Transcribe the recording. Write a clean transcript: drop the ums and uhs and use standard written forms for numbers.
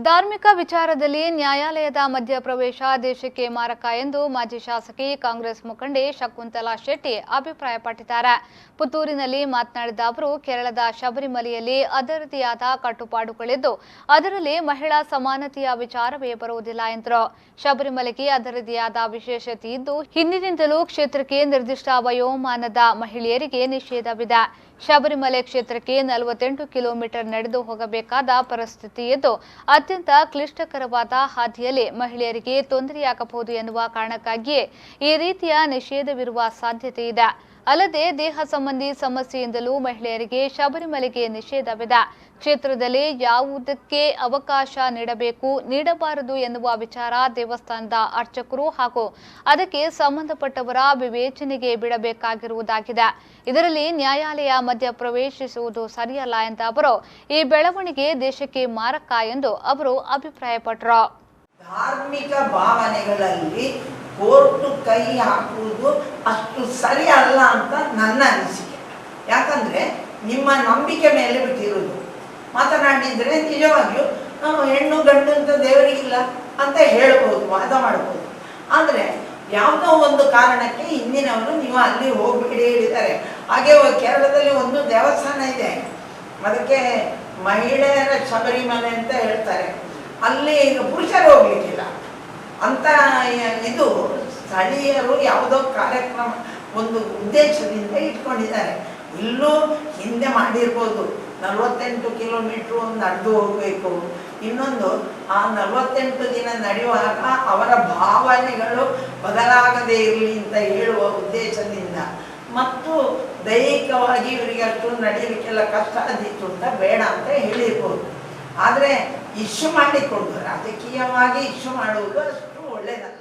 ಧಾರ್ಮಿಕ ವಿಚಾರದಲ್ಲಿ ನ್ಯಾಯಾಲಯದ ಮಧ್ಯಪ್ರವೇಶ ದೇಶಕ್ಕೆ ಮಾರಕ ಎಂದು ಮಾಜಿ ಶಾಸಕಿ ಕಾಂಗ್ರೆಸ್ ಮುಖಂಡೆ ಶಕುಂತಲಾ ಶೆಟ್ಟಿ ಅಭಿಪ್ರಾಯಪಟ್ಟಿದ್ದಾರೆ. ಪುತ್ತೂರಿನಲ್ಲಿ ಮಾತನಾಡಿದ ಅವರು, ಕೇರಳದ ಶಬರಿಮಲೆಯಲ್ಲಿ ಅದರದೇ ಆದ ಕಟ್ಟುಪಾಡುಗಳಿದ್ದು ಅದರಲ್ಲಿ ಮಹಿಳಾ ಸಮಾನತೆಯ ವಿಚಾರವೇ ಬರುವುದಿಲ್ಲ ಎಂದರು. ಶಬರಿಮಲೆಗೆ ಅದರದೇ ಆದ ವಿಶೇಷತೆ ಇದ್ದು ಹಿಂದಿನಿಂದಲೂ ಕ್ಷೇತ್ರಕ್ಕೆ ನಿರ್ದಿಷ್ಟ ವಯೋಮಾನದ ಮಹಿಳೆಯರಿಗೆ ನಿಷೇಧವಿದೆ. ಶಬರಿಮಲೆ ಕ್ಷೇತ್ರಕ್ಕೆ 48 ಕಿಲೋಮೀಟರ್ ನಡೆದು ಹೋಗಬೇಕಾದ ಪರಿಸ್ಥಿತಿ ಇದ್ದು ಅತ್ಯಂತ ಕ್ಲಿಷ್ಟಕರವಾದ ಹಾದಿಯಲ್ಲಿ ಮಹಿಳೆಯರಿಗೆ ತೊಂದರೆಯಾಗಬಹುದು ಎನ್ನುವ ಕಾರಣಕ್ಕಾಗಿಯೇ ಈ ರೀತಿಯ ನಿಷೇಧವಿರುವ ಸಾಧ್ಯತೆ ಇದೆ. ಅಲ್ಲದೆ ದೇಹ ಸಂಬಂಧಿ ಸಮಸ್ಯೆಯಿಂದಲೂ ಮಹಿಳೆಯರಿಗೆ ಶಬರಿಮಲೆಗೆ ನಿಷೇಧವಿದೆ. ಕ್ಷೇತ್ರದಲ್ಲಿ ಯಾವುದಕ್ಕೆ ಅವಕಾಶ ನೀಡಬೇಕು, ನೀಡಬಾರದು ಎನ್ನುವ ವಿಚಾರ ದೇವಸ್ಥಾನದ ಅರ್ಚಕರು ಹಾಗೂ ಅದಕ್ಕೆ ಸಂಬಂಧಪಟ್ಟವರ ವಿವೇಚನೆಗೆ ಬಿಡಬೇಕಾಗಿರುವುದಾಗಿದೆ. ಇದರಲ್ಲಿ ನ್ಯಾಯಾಲಯ ಮಧ್ಯಪ್ರವೇಶಿಸುವುದು ಸರಿಯಲ್ಲ ಎಂದ ಅವರು, ಈ ಬೆಳವಣಿಗೆ ದೇಶಕ್ಕೆ ಮಾರಕ ಎಂದು ಅವರು ಅಭಿಪ್ರಾಯಪಟ್ಟರು. ಧಾರ್ಮಿಕ ಭಾವನೆಗಳಲ್ಲಿ ಕೋರ್ಟು ಕೈ ಹಾಕುವುದು ಅಷ್ಟು ಸರಿ ಅಲ್ಲ ಅಂತ ನನ್ನ ಅನಿಸಿಕೆ. ಯಾಕಂದ್ರೆ ನಿಮ್ಮ ನಂಬಿಕೆ ಮೇಲೆ ಬಿಟ್ಟಿರುವುದು. ಮಾತನಾಡಿದ್ರೆ ನಿಜವಾಗಿಯೂ ಹೆಣ್ಣು ಗಂಡು ಅಂತ ದೇವರಿಗಿಲ್ಲ ಅಂತ ಹೇಳ್ಬೋದು, ವಾದ ಮಾಡ್ಬೋದು. ಆದರೆ ಯಾವುದೋ ಒಂದು ಕಾರಣಕ್ಕೆ ಹಿಂದಿನವರು ನೀವು ಅಲ್ಲಿ ಹೋಗ್ಬೇಡಿ ಹೇಳಿದ್ದಾರೆ. ಹಾಗೆ ಕೇರಳದಲ್ಲಿ ಒಂದು ದೇವಸ್ಥಾನ ಇದೆ, ಅದಕ್ಕೆ ಮಹಿಳೆಯರ ಶಬರಿಮಲೆ ಅಂತ ಹೇಳ್ತಾರೆ. ಅಲ್ಲಿ ಪುರುಷರು ಹೋಗ್ಲಿಕ್ಕಿಲ್ಲ ಅಂತ. ಇದು ಸ್ಥಳೀಯರು ಯಾವುದೋ ಕಾರ್ಯಕ್ರಮ ಒಂದು ಉದ್ದೇಶದಿಂದ ಇಟ್ಕೊಂಡಿದ್ದಾರೆ. ಇಲ್ಲೂ ಹಿಂದೆ ಮಾಡಿರ್ಬೋದು, 48 ಕಿಲೋಮೀಟ್ರು ನಡೆದು ಹೋಗಬೇಕು. ಇನ್ನೊಂದು, ಆ 48 ದಿನ ನಡೆಯುವಾಗ ಅವರ ಭಾವನೆಗಳು ಬದಲಾಗದೇ ಇರಲಿ ಅಂತ ಹೇಳುವ ಉದ್ದೇಶದಿಂದ, ಮತ್ತು ದೈಹಿಕವಾಗಿ ಇವರಿಗೆ ಅಷ್ಟು ನಡೆಯಲಿಕ್ಕೆಲ್ಲ ಕಷ್ಟ ಆದಿತ್ತು ಅಂತ ಬೇಡ ಅಂತ ಹೇಳಿರ್ಬೋದು. ಆದರೆ ಇಶ್ಯೂ ಮಾಡಿಕೊಂಡು ರಾಜಕೀಯವಾಗಿ ಇಶ್ಯೂ ಮಾಡುವುದು ಅಷ್ಟು ಒಳ್ಳೆಯದಲ್ಲ.